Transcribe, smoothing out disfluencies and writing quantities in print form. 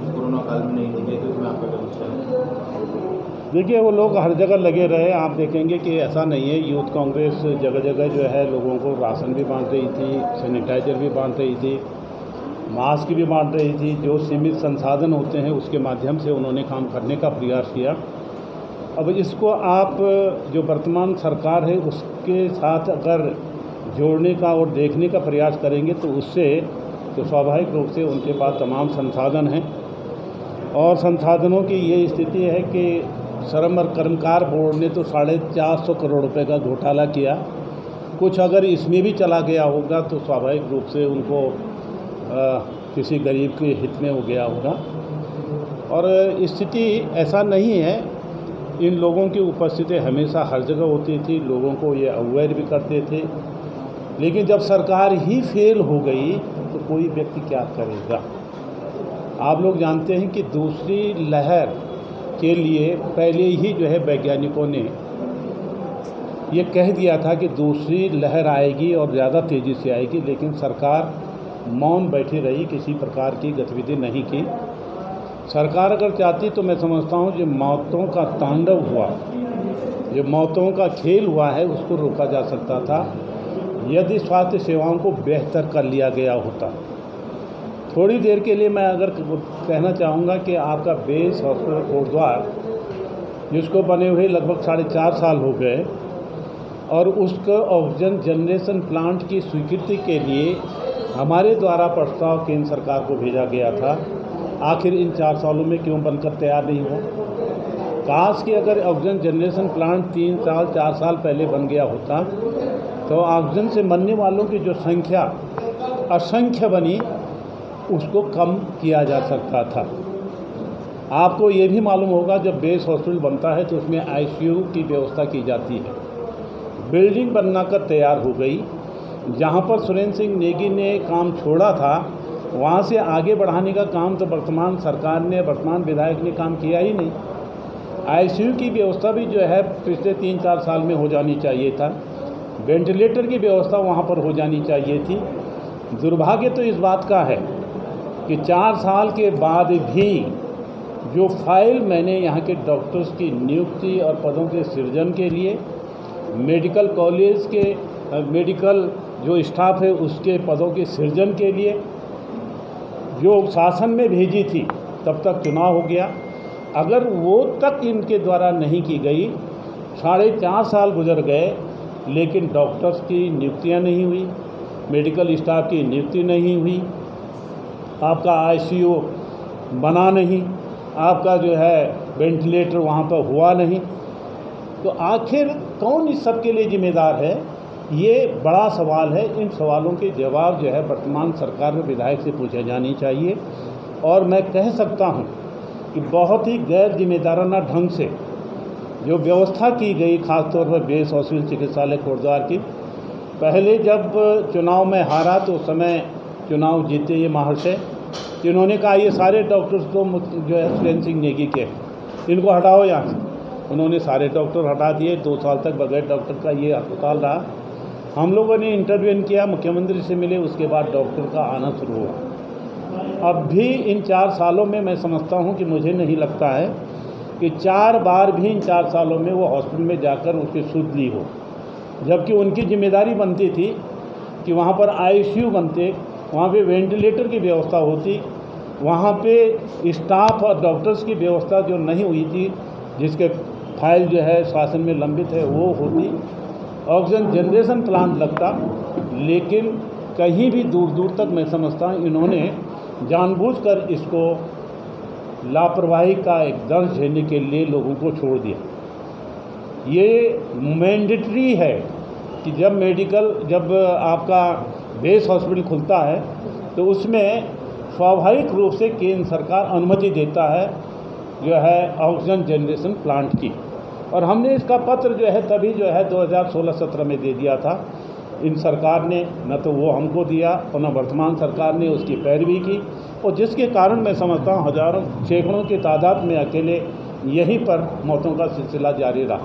Corona काल में नहीं दिखे, तो इसमें आपका क्या विचार है? देखिए, वो लोग हर जगह लगे रहे। आप देखेंगे कि ऐसा नहीं है। यूथ कांग्रेस जगह जगह जो है लोगों को राशन भी बांट रही थी, सैनिटाइज़र भी बांट रही थी, मास्क भी बांट रही थी। जो सीमित संसाधन होते हैं उसके माध्यम से उन्होंने काम करने का प्रयास किया। अब इसको आप जो वर्तमान सरकार है उसके साथ अगर जोड़ने का और देखने का प्रयास करेंगे तो उससे तो स्वाभाविक रूप से उनके पास तमाम संसाधन हैं। और संसाधनों की ये स्थिति है कि श्रम और कर्मकार बोर्ड ने तो 450 करोड़ रुपए का घोटाला किया। कुछ अगर इसमें भी चला गया होगा तो स्वाभाविक रूप से उनको किसी गरीब के हित में हो गया होगा। और स्थिति ऐसा नहीं है। इन लोगों की उपस्थिति हमेशा हर जगह होती थी, लोगों को ये अवेयर भी करते थे। लेकिन जब सरकार ही फेल हो गई तो कोई व्यक्ति क्या करेगा। आप लोग जानते हैं कि दूसरी लहर के लिए पहले ही जो है वैज्ञानिकों ने ये कह दिया था कि दूसरी लहर आएगी और ज़्यादा तेज़ी से आएगी, लेकिन सरकार मौन बैठी रही, किसी प्रकार की गतिविधि नहीं की। सरकार अगर चाहती तो मैं समझता हूँ जो मौतों का तांडव हुआ, जो मौतों का खेल हुआ है, उसको रोका जा सकता था यदि स्वास्थ्य सेवाओं को बेहतर कर लिया गया होता। थोड़ी देर के लिए मैं अगर कहना चाहूँगा कि आपका बेस हॉस्पिटल कोटद्वार, जिसको बने हुए लगभग 4.5 साल हो गए, और उसको ऑक्सीजन जनरेशन प्लांट की स्वीकृति के लिए हमारे द्वारा प्रस्ताव केंद्र सरकार को भेजा गया था। आखिर इन 4 सालों में क्यों बनकर तैयार नहीं हुआ। काश कि अगर ऑक्सीजन जनरेशन प्लांट 3 साल 4 साल पहले बन गया होता तो ऑक्सीजन से मरने वालों की जो संख्या असंख्य बनी, उसको कम किया जा सकता था। आपको ये भी मालूम होगा जब बेस हॉस्पिटल बनता है तो उसमें आईसीयू की व्यवस्था की जाती है। बिल्डिंग बनना कर तैयार हो गई। जहाँ पर सुरेंद्र सिंह नेगी ने काम छोड़ा था, वहाँ से आगे बढ़ाने का काम तो वर्तमान सरकार ने, वर्तमान विधायक ने काम किया ही नहीं। आईसीयू की व्यवस्था भी जो है पिछले 3-4 साल में हो जानी चाहिए था। वेंटिलेटर की व्यवस्था वहाँ पर हो जानी चाहिए थी। दुर्भाग्य तो इस बात का है कि 4 साल के बाद भी जो फाइल मैंने यहाँ के डॉक्टर्स की नियुक्ति और पदों के सृजन के लिए, मेडिकल कॉलेज के मेडिकल जो स्टाफ है उसके पदों के सृजन के लिए जो शासन में भेजी थी, तब तक चुनाव हो गया। अगर वो तक इनके द्वारा नहीं की गई, 4.5 साल गुजर गए, लेकिन डॉक्टर्स की नियुक्तियां नहीं हुई, मेडिकल स्टाफ की नियुक्ति नहीं हुई, आपका आईसीयू बना नहीं, आपका जो है वेंटिलेटर वहाँ पर हुआ नहीं, तो आखिर कौन इस सब के लिए जिम्मेदार है। ये बड़ा सवाल है। इन सवालों के जवाब जो है वर्तमान सरकार में विधायक से पूछे जानी चाहिए। और मैं कह सकता हूँ कि बहुत ही गैर जिम्मेदाराना ढंग से जो व्यवस्था की गई, खासतौर पर बेस हॉस्पिटल चिकित्सालय कोटद्वार की, पहले जब चुनाव में हारा तो उस समय चुनाव जीते ये महर्षि, जिन्होंने कहा ये सारे डॉक्टर्स तो जो है सुरेंद्र सिंह नेगी के, इनको हटाओ यहाँ से। उन्होंने सारे डॉक्टर हटा दिए। 2 साल तक बगैर डॉक्टर का ये अस्पताल रहा। हम लोगों ने इंटरव्यून किया, मुख्यमंत्री से मिले, उसके बाद डॉक्टर का आना शुरू हुआ। अब भी इन 4 सालों में मैं समझता हूँ कि मुझे नहीं लगता है कि 4 बार भी इन 4 सालों में वो हॉस्पिटल में जाकर उसकी सुध ली हो, जबकि उनकी जिम्मेदारी बनती थी कि वहाँ पर आईसीयू बनते, वहाँ पे वेंटिलेटर की व्यवस्था होती, वहाँ पे स्टाफ और डॉक्टर्स की व्यवस्था जो नहीं हुई थी, जिसके फाइल जो है शासन में लंबित है, वो होती, ऑक्सीजन जनरेशन प्लांट लगता। लेकिन कहीं भी दूर दूर तक मैं समझता हूँ इन्होंने जानबूझकर इसको लापरवाही का एक दर्ज झेलने के लिए लोगों को छोड़ दिया। ये मैंडेटरी है कि जब आपका बेस हॉस्पिटल खुलता है तो उसमें स्वाभाविक रूप से केंद्र सरकार अनुमति देता है जो है ऑक्सीजन जनरेशन प्लांट की। और हमने इसका पत्र जो है तभी जो है 2016-17 में दे दिया था। इन सरकार ने न तो वो हमको दिया और न वर्तमान सरकार ने उसकी पैरवी की, और जिसके कारण मैं समझता हूँ हज़ारों सैकड़ों की तादाद में अकेले यहीं पर मौतों का सिलसिला जारी रहा।